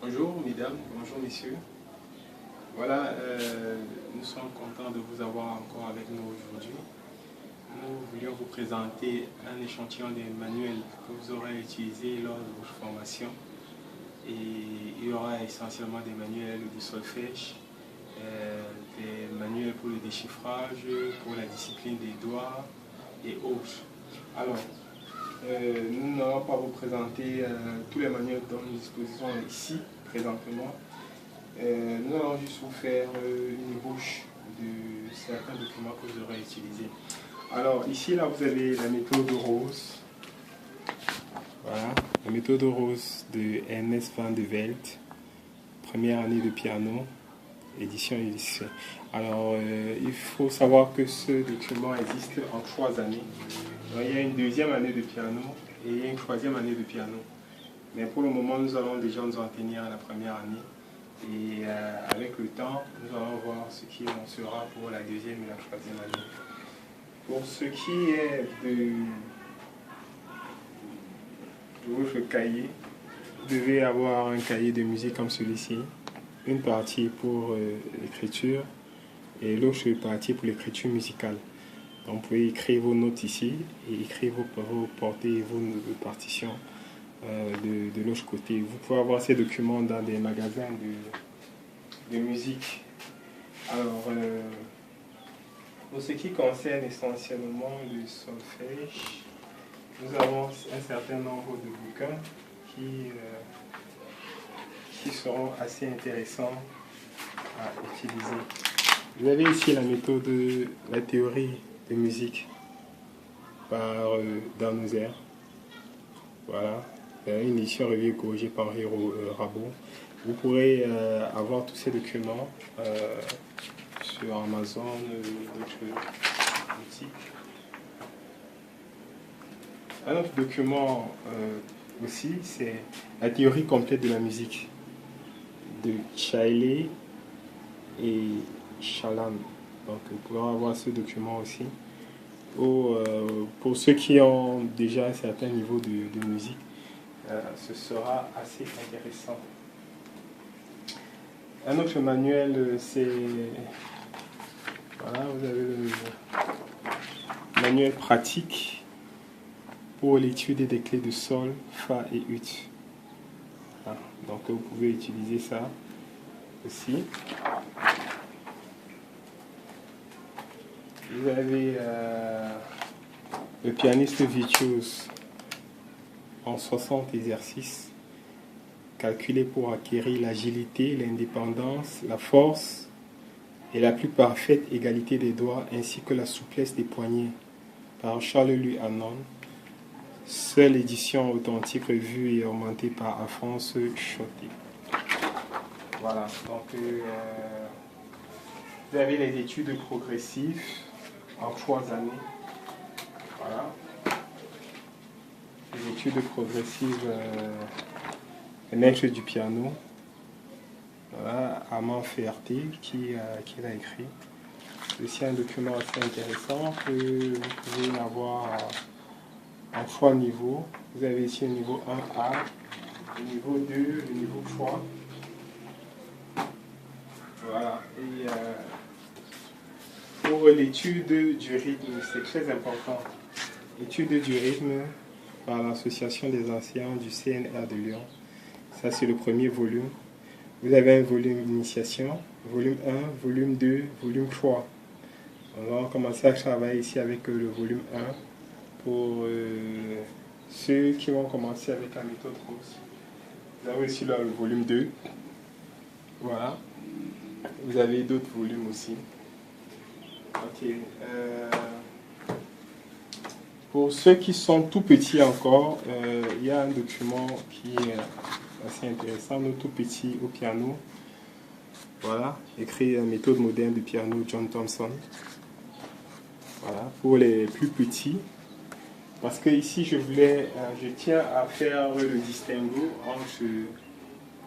Bonjour mesdames, bonjour messieurs. Voilà, nous sommes contents de vous avoir encore avec nous aujourd'hui. Nous voulions vous présenter un échantillon des manuels que vous aurez utilisé lors de votre formation. Et il y aura essentiellement des manuels de solfège, des manuels pour le déchiffrage, pour la discipline des doigts et autres. Alors, nous n'allons pas vous présenter tous les manuels dont nous disposons ici présentement. Nous allons juste vous faire une ébauche de certains documents que vous aurez utilisés. Alors ici, là, vous avez la méthode Rose. Voilà, la méthode Rose de Ernest van de Velde, première année de piano, édition illustrée. Alors, il faut savoir que ce document existe en 3 années. Donc, il y a une deuxième année de piano et une troisième année de piano. Mais pour le moment, nous allons déjà nous en tenir à la première année. Et avec le temps, nous allons voir ce qui en sera pour la deuxième et la troisième année. Pour ce qui est de votre cahier, vous devez avoir un cahier de musique comme celui-ci. Une partie pour l'écriture et l'autre partie pour l'écriture musicale. Donc vous pouvez écrire vos notes ici et écrire vos portées et vos partitions de l'autre côté. Vous pouvez avoir ces documents dans des magasins de musique. Alors, pour ce qui concerne essentiellement le solfège, nous avons un certain nombre de bouquins qui seront assez intéressants à utiliser. Vous avez ici la méthode, la théorie de musique par Danouzer. Voilà, une édition revue et corrigée par Henri Rabot. Vous pourrez avoir tous ces documents sur Amazon et d'autres boutiques. Un autre document aussi, c'est la théorie complète de la musique de Chailey et Chalam. Donc vous pourrez avoir ce document aussi. Pour ceux qui ont déjà un certain niveau de musique, ce sera assez intéressant. Un autre manuel, c'est... Voilà, vous avez le manuel pratique pour l'étude des clés de sol, fa et ut. Voilà, donc vous pouvez utiliser ça aussi. Vous avez le pianiste virtuose en 60 exercices, calculé pour acquérir l'agilité, l'indépendance, la force et la plus parfaite égalité des doigts, ainsi que la souplesse des poignets, par Charles-Louis Hannon. Seule édition authentique revue et augmentée par Alphonse Choté. Voilà, donc vous avez les études progressives en 3 années. Voilà. Les études progressives, maître du piano. Voilà, Armand Ferté qui l'a écrit. C'est aussi un document assez intéressant que vous pouvez avoir en 3 niveaux. Vous avez ici le niveau 1A, le niveau 2, le niveau 3. Voilà. Et pour l'étude du rythme, c'est très important. Étude du rythme par l'association des enseignants du CNR de Lyon. Ça, c'est le premier volume. Vous avez un volume initiation, volume 1, volume 2, volume 3. On va commencer à travailler ici avec le volume 1 pour ceux qui vont commencer avec la méthode Rose. Vous avez aussi là le volume 2. Voilà. Vous avez d'autres volumes aussi. Ok. Pour ceux qui sont tout petits encore, il y a un document qui est assez intéressant, nos tout petits au piano. Voilà, écrit la méthode moderne du piano John Thompson. Voilà, pour les plus petits. Parce que ici, je tiens à faire le distinguo entre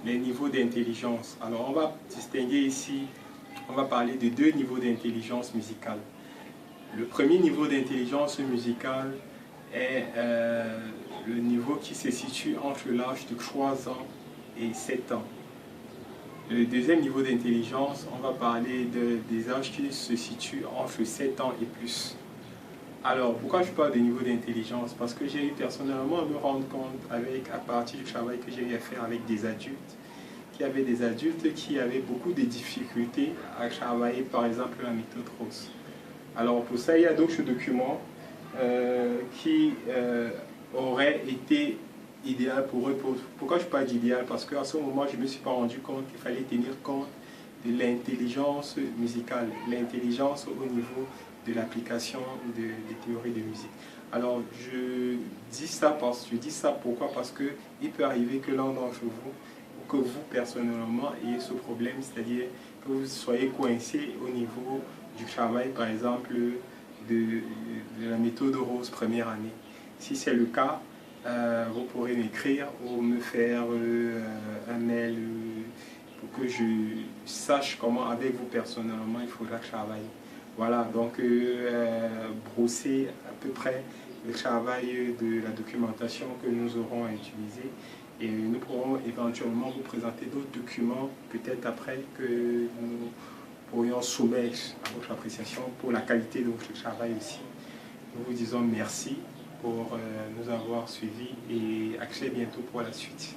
les niveaux d'intelligence. Alors, on va distinguer ici, on va parler de 2 niveaux d'intelligence musicale. Le premier niveau d'intelligence musicale est le niveau qui se situe entre l'âge de 3 ans et 7 ans. Le deuxième niveau d'intelligence, on va parler des âges qui se situent entre 7 ans et plus. Alors, pourquoi je parle de niveau d'intelligence? Parce que j'ai eu personnellement à me rendre compte à partir du travail que j'ai eu à faire avec des adultes, qui avaient beaucoup de difficultés à travailler, par exemple, la méthode Rose. Alors, pour ça, il y a d'autres documents qui auraient été idéal pour eux. Pourquoi je parle d'idéal? Parce qu'à ce moment, je ne me suis pas rendu compte qu'il fallait tenir compte de l'intelligence musicale, l'intelligence au niveau de l'application des théories de musique. Alors, je dis ça pourquoi? Parce qu'il peut arriver que l'un d'entre vous, ou que vous personnellement, ayez ce problème, c'est-à-dire que vous soyez coincé au niveau du travail, par exemple, de la méthode Rose première année. Si c'est le cas, vous pourrez m'écrire ou me faire un mail pour que je sache comment avec vous personnellement il faudra travailler. Voilà, donc brosser à peu près le travail de la documentation que nous aurons à utiliser et nous pourrons éventuellement vous présenter d'autres documents peut-être après que nous pourrions soumettre à votre appréciation pour la qualité de votre travail aussi. Nous vous disons merci pour nous avoir suivis et à très bientôt pour la suite.